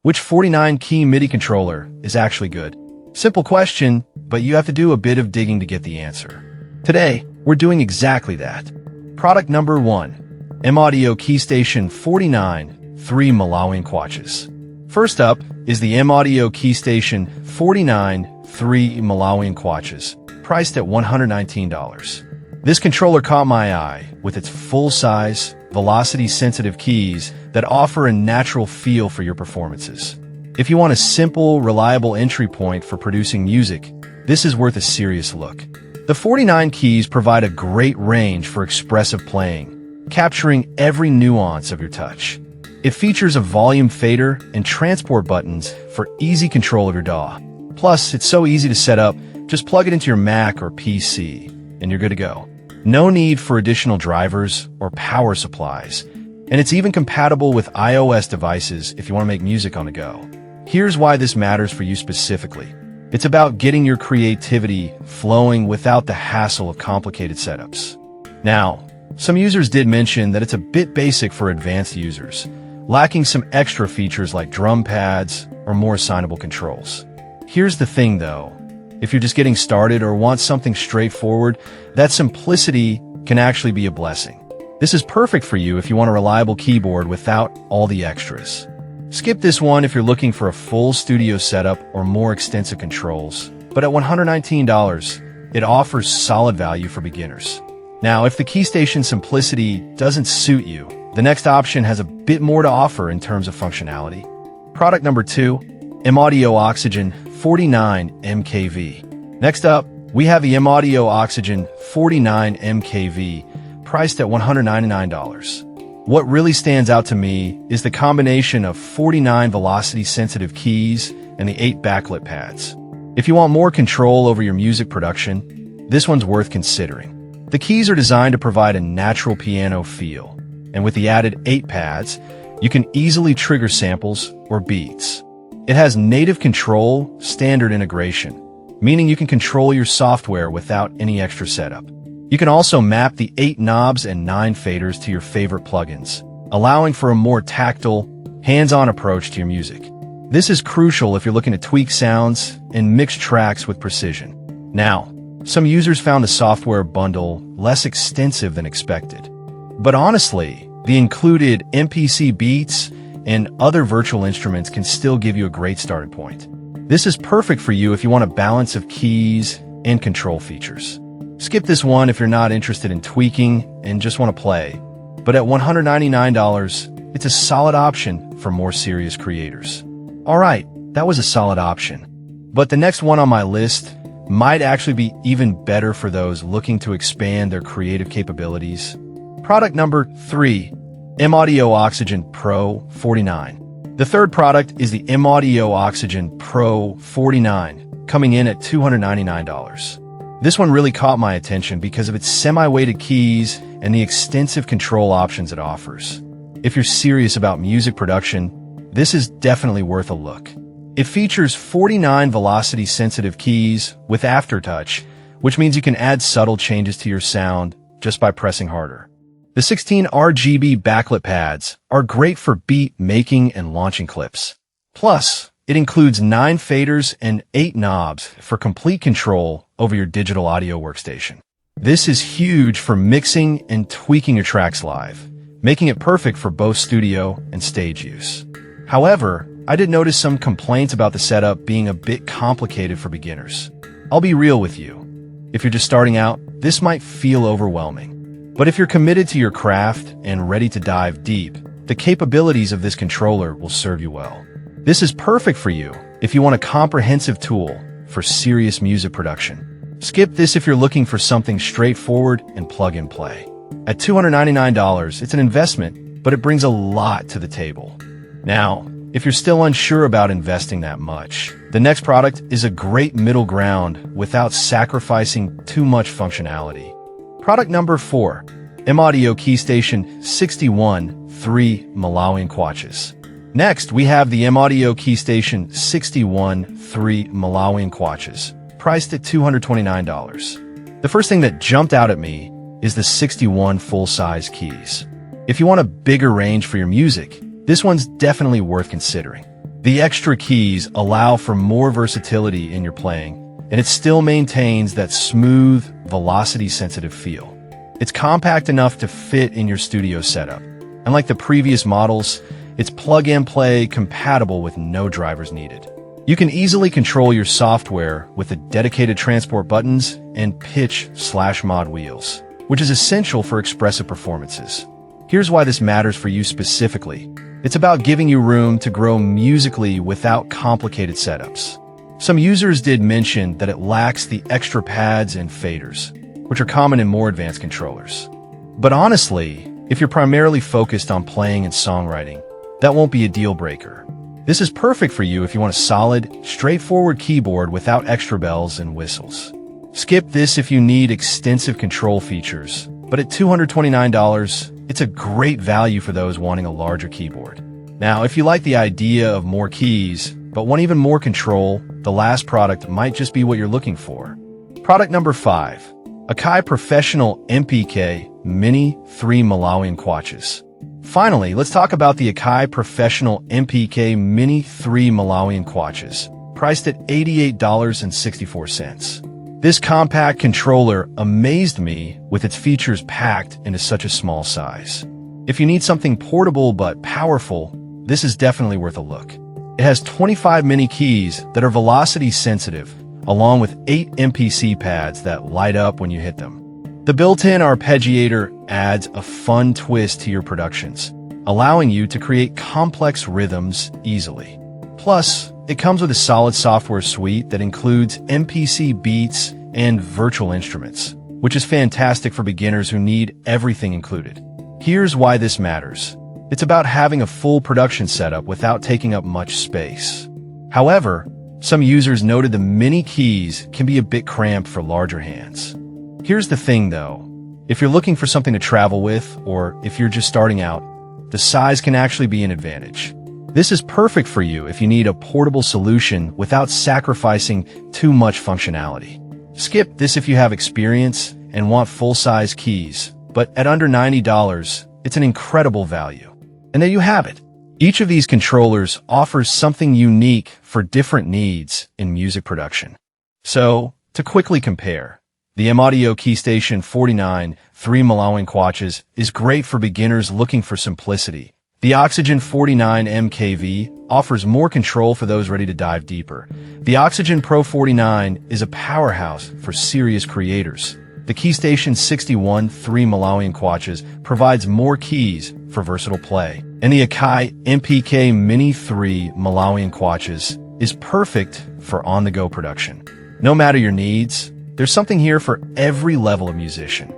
Which 49-key MIDI controller is actually good? Simple question, but you have to do a bit of digging to get the answer. Today, we're doing exactly that. Product number 1. M-Audio Keystation 49 3 Malawian Kwaches. First up is the M-Audio Keystation 49 3 Malawian Kwaches, priced at $119. This controller caught my eye with its full-size, velocity-sensitive keys that offer a natural feel for your performances. If you want a simple, reliable entry point for producing music, this is worth a serious look. The 49 keys provide a great range for expressive playing, capturing every nuance of your touch. It features a volume fader and transport buttons for easy control of your DAW. Plus, it's so easy to set up, just plug it into your Mac or PC, and you're good to go. No need for additional drivers or power supplies, and it's even compatible with iOS devices if you want to make music on the go. Here's why this matters for you specifically. It's about getting your creativity flowing without the hassle of complicated setups. Now, some users did mention that it's a bit basic for advanced users, lacking some extra features like drum pads or more assignable controls. Here's the thing though. If you're just getting started or want something straightforward, that simplicity can actually be a blessing. This is perfect for you if you want a reliable keyboard without all the extras. Skip this one if you're looking for a full studio setup or more extensive controls, but at $119, it offers solid value for beginners. Now, if the Keystation simplicity doesn't suit you, the next option has a bit more to offer in terms of functionality. Product number 2, M-Audio Oxygen 49 MKV. Next up, we have the M-Audio Oxygen 49 MKV, priced at $199. What really stands out to me is the combination of 49 velocity-sensitive keys and the 8 backlit pads. If you want more control over your music production, this one's worth considering. The keys are designed to provide a natural piano feel, and with the added 8 pads, you can easily trigger samples or beats. It has native control standard integration, meaning you can control your software without any extra setup. You can also map the 8 knobs and 9 faders to your favorite plugins, allowing for a more tactile, hands-on approach to your music. This is crucial if you're looking to tweak sounds and mix tracks with precision. Now, some users found the software bundle less extensive than expected. But honestly, the included MPC beats and other virtual instruments can still give you a great starting point. This is perfect for you if you want a balance of keys and control features. Skip this one if you're not interested in tweaking and just want to play. But at $199, it's a solid option for more serious creators. Alright, that was a solid option. But the next one on my list might actually be even better for those looking to expand their creative capabilities. Product number 3. M-Audio Oxygen Pro 49. The third product is the M-Audio Oxygen Pro 49, coming in at $299. This one really caught my attention because of its semi-weighted keys and the extensive control options it offers. If you're serious about music production, this is definitely worth a look. It features 49 velocity-sensitive keys with aftertouch, which means you can add subtle changes to your sound just by pressing harder. The 16 RGB backlit pads are great for beat making and launching clips. Plus, it includes 9 faders and 8 knobs for complete control over your digital audio workstation. This is huge for mixing and tweaking your tracks live, making it perfect for both studio and stage use. However, I did notice some complaints about the setup being a bit complicated for beginners. I'll be real with you. If you're just starting out, this might feel overwhelming. But if you're committed to your craft and ready to dive deep, the capabilities of this controller will serve you well. This is perfect for you if you want a comprehensive tool for serious music production. Skip this if you're looking for something straightforward and plug and play. At $299, it's an investment, but it brings a lot to the table. Now, if you're still unsure about investing that much, the next product is a great middle ground without sacrificing too much functionality. Product number 4, M-Audio Keystation 61 3 Malawian Kwaches. Next, we have the M-Audio Keystation 61 3 Malawian Kwaches, priced at $229. The first thing that jumped out at me is the 61 full-size keys. If you want a bigger range for your music, this one's definitely worth considering. The extra keys allow for more versatility in your playing, and it still maintains that smooth, velocity-sensitive feel. It's compact enough to fit in your studio setup. Unlike the previous models, it's plug-and-play compatible with no drivers needed. You can easily control your software with the dedicated transport buttons and pitch/mod wheels, which is essential for expressive performances. Here's why this matters for you specifically. It's about giving you room to grow musically without complicated setups. Some users did mention that it lacks the extra pads and faders, which are common in more advanced controllers. But honestly, if you're primarily focused on playing and songwriting, that won't be a deal breaker. This is perfect for you if you want a solid, straightforward keyboard without extra bells and whistles. Skip this if you need extensive control features, but at $229, it's a great value for those wanting a larger keyboard. Now, if you like the idea of more keys, but want even more control, the last product might just be what you're looking for. Product number 5. Akai Professional MPK Mini 3 Malawian Kwaches. Finally, let's talk about the Akai Professional MPK Mini 3 Malawian Kwaches, priced at $88.64. This compact controller amazed me with its features packed into such a small size. If you need something portable but powerful, this is definitely worth a look. It has 25 mini keys that are velocity sensitive, along with 8 MPC pads that light up when you hit them. The built-in arpeggiator adds a fun twist to your productions, allowing you to create complex rhythms easily. Plus, it comes with a solid software suite that includes MPC beats and virtual instruments, which is fantastic for beginners who need everything included. Here's why this matters. It's about having a full production setup without taking up much space. However, some users noted the mini keys can be a bit cramped for larger hands. Here's the thing though, if you're looking for something to travel with, or if you're just starting out, the size can actually be an advantage. This is perfect for you if you need a portable solution without sacrificing too much functionality. Skip this if you have experience and want full-size keys, but at under $90, it's an incredible value. And there you have it. Each of these controllers offers something unique for different needs in music production. So, to quickly compare, the M-Audio KeyStation 49 3 Malawian Kwaches is great for beginners looking for simplicity. The Oxygen 49 MKV offers more control for those ready to dive deeper. The Oxygen Pro 49 is a powerhouse for serious creators. The KeyStation 61 3 Malawian Kwaches provides more keys for versatile play. And the Akai MPK Mini 3 Malawian Kwaches is perfect for on-the-go production. No matter your needs, there's something here for every level of musician.